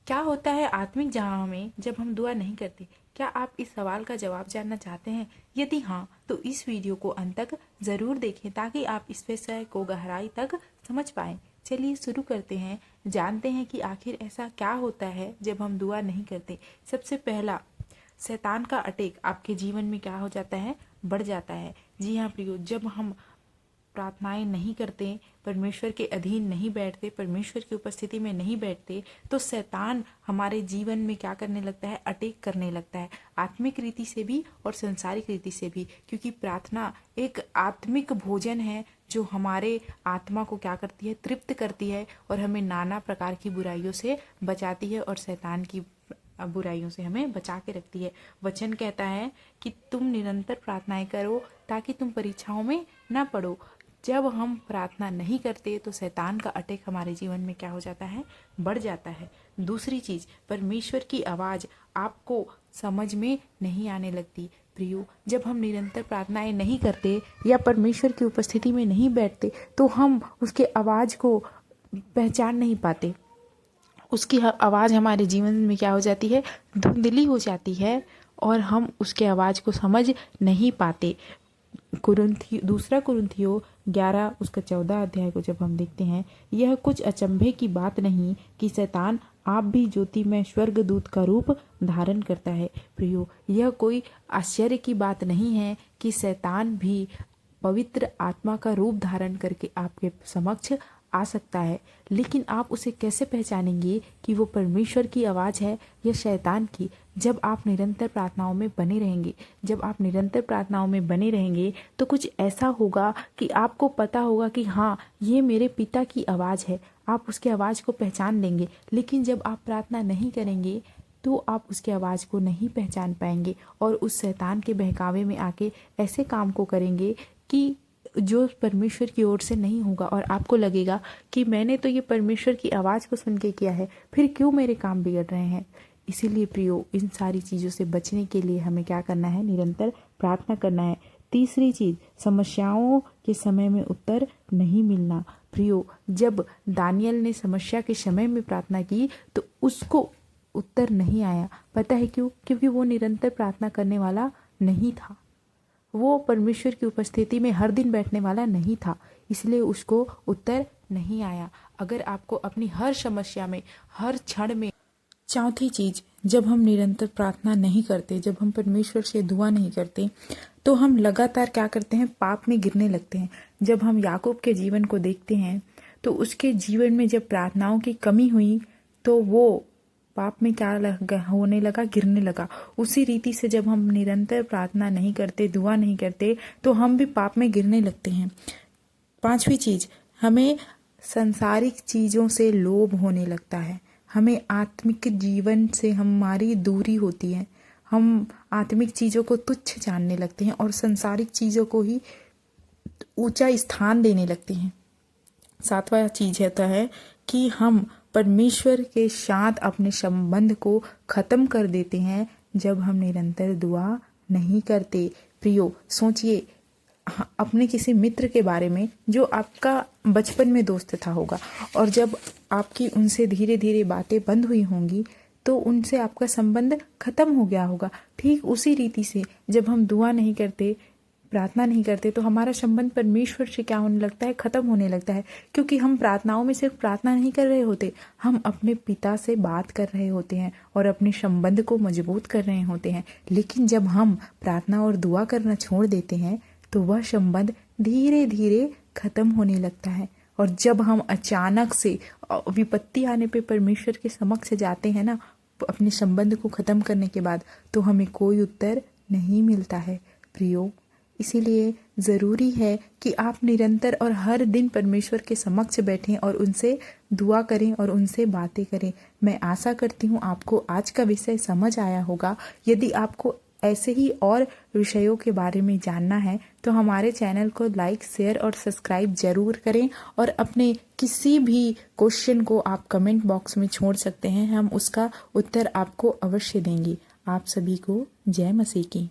क्या होता है आत्मिक जहाँ में जब हम दुआ नहीं करते? क्या आप इस सवाल का जवाब जानना चाहते हैं? यदि हाँ, तो इस वीडियो को अंत तक ज़रूर देखें ताकि आप इस विषय को गहराई तक समझ पाएं। चलिए शुरू करते हैं, जानते हैं कि आखिर ऐसा क्या होता है जब हम दुआ नहीं करते। सबसे पहला, शैतान का अटैक आपके जीवन में क्या हो जाता है? बढ़ जाता है। जी हाँ प्रियो, जब हम प्रार्थनाएं नहीं करते, परमेश्वर के अधीन नहीं बैठते, परमेश्वर की उपस्थिति में नहीं बैठते, तो शैतान हमारे जीवन में क्या करने लगता है? अटैक करने लगता है, आत्मिक रीति से भी और संसारिक रीति से भी। क्योंकि प्रार्थना एक आत्मिक भोजन है जो हमारे आत्मा को क्या करती है? तृप्त करती है और हमें नाना प्रकार की बुराइयों से बचाती है और शैतान की बुराइयों से हमें बचा के रखती है। वचन कहता है कि तुम निरंतर प्रार्थनाएं करो ताकि तुम परीक्षाओं में ना पड़ो। जब हम प्रार्थना नहीं करते तो शैतान का अटैक हमारे जीवन में क्या हो जाता है? बढ़ जाता है। दूसरी चीज, परमेश्वर की आवाज आपको समझ में नहीं आने लगती। प्रियो, जब हम निरंतर प्रार्थनाएं नहीं करते या परमेश्वर की उपस्थिति में नहीं बैठते तो हम उसके आवाज को पहचान नहीं पाते। उसकी आवाज़ हमारे जीवन में क्या हो जाती है? धुंधली हो जाती है और हम उसके आवाज़ को समझ नहीं पाते। दूसरा कुरिन्थियों 11 उसका 14 अध्याय को जब हम देखते हैं, यह कुछ अचंभे की बात नहीं कि शैतान आप भी ज्योति में स्वर्गदूत का रूप धारण करता है। प्रियो, यह कोई आश्चर्य की बात नहीं है कि शैतान भी पवित्र आत्मा का रूप धारण करके आपके समक्ष आ सकता है। लेकिन आप उसे कैसे पहचानेंगे कि वो परमेश्वर की आवाज़ है या शैतान की? जब आप निरंतर प्रार्थनाओं में बने रहेंगे। जब आप निरंतर प्रार्थनाओं में बने रहेंगे तो कुछ ऐसा होगा कि आपको पता होगा कि हाँ, ये मेरे पिता की आवाज़ है। आप उसकी आवाज़ को पहचान लेंगे। लेकिन जब आप प्रार्थना नहीं करेंगे तो आप उसकी आवाज़ को नहीं पहचान पाएंगे और उस शैतान के बहकावे में आके ऐसे काम को करेंगे कि जो परमेश्वर की ओर से नहीं होगा और आपको लगेगा कि मैंने तो ये परमेश्वर की आवाज़ को सुन के किया है, फिर क्यों मेरे काम बिगड़ रहे हैं। इसीलिए प्रियो, इन सारी चीज़ों से बचने के लिए हमें क्या करना है? निरंतर प्रार्थना करना है। तीसरी चीज़, समस्याओं के समय में उत्तर नहीं मिलना। प्रियो, जब दानियल ने समस्या के समय में प्रार्थना की तो उसको उत्तर नहीं आया। पता है क्यों? क्योंकि वो निरंतर प्रार्थना करने वाला नहीं था। वो परमेश्वर की उपस्थिति में हर दिन बैठने वाला नहीं था, इसलिए उसको उत्तर नहीं आया। अगर आपको अपनी हर समस्या में, हर क्षण में। चौथी चीज, जब हम निरंतर प्रार्थना नहीं करते, जब हम परमेश्वर से दुआ नहीं करते तो हम लगातार क्या करते हैं? पाप में गिरने लगते हैं। जब हम याकूब के जीवन को देखते हैं तो उसके जीवन में जब प्रार्थनाओं की कमी हुई तो वो पाप में क्या होने लगा? गिरने लगा। उसी रीति से जब हम निरंतर प्रार्थना नहीं करते, दुआ नहीं करते तो हम भी पाप में गिरने लगते हैं। पांचवी चीज, हमें संसारिक चीजों से लोभ होने लगता है। हमें आत्मिक जीवन से हमारी दूरी होती है। हम आत्मिक चीजों को तुच्छ जानने लगते हैं और संसारिक चीजों को ही ऊंचा स्थान देने लगते हैं। सातवां चीज होता है कि हम परमेश्वर के साथ अपने संबंध को खत्म कर देते हैं जब हम निरंतर दुआ नहीं करते। प्रियो, सोचिए अपने किसी मित्र के बारे में जो आपका बचपन में दोस्त था होगा और जब आपकी उनसे धीरे धीरे बातें बंद हुई होंगी तो उनसे आपका संबंध खत्म हो गया होगा। ठीक उसी रीति से जब हम दुआ नहीं करते, प्रार्थना नहीं करते तो हमारा संबंध परमेश्वर से क्या होने लगता है? खत्म होने लगता है। क्योंकि हम प्रार्थनाओं में सिर्फ प्रार्थना नहीं कर रहे होते, हम अपने पिता से बात कर रहे होते हैं और अपने संबंध को मजबूत कर रहे होते हैं। लेकिन जब हम प्रार्थना और दुआ करना छोड़ देते हैं तो वह संबंध धीरे धीरे खत्म होने लगता है। और जब हम अचानक से विपत्ति आने पे परमेश्वर के समक्ष जाते हैं ना, अपने संबंध को खत्म करने के बाद, तो हमें कोई उत्तर नहीं मिलता है। प्रियो, इसीलिए ज़रूरी है कि आप निरंतर और हर दिन परमेश्वर के समक्ष बैठें और उनसे दुआ करें और उनसे बातें करें। मैं आशा करती हूँ आपको आज का विषय समझ आया होगा। यदि आपको ऐसे ही और विषयों के बारे में जानना है तो हमारे चैनल को लाइक, शेयर और सब्सक्राइब जरूर करें और अपने किसी भी क्वेश्चन को आप कमेंट बॉक्स में छोड़ सकते हैं, हम उसका उत्तर आपको अवश्य देंगे। आप सभी को जय मसीह की।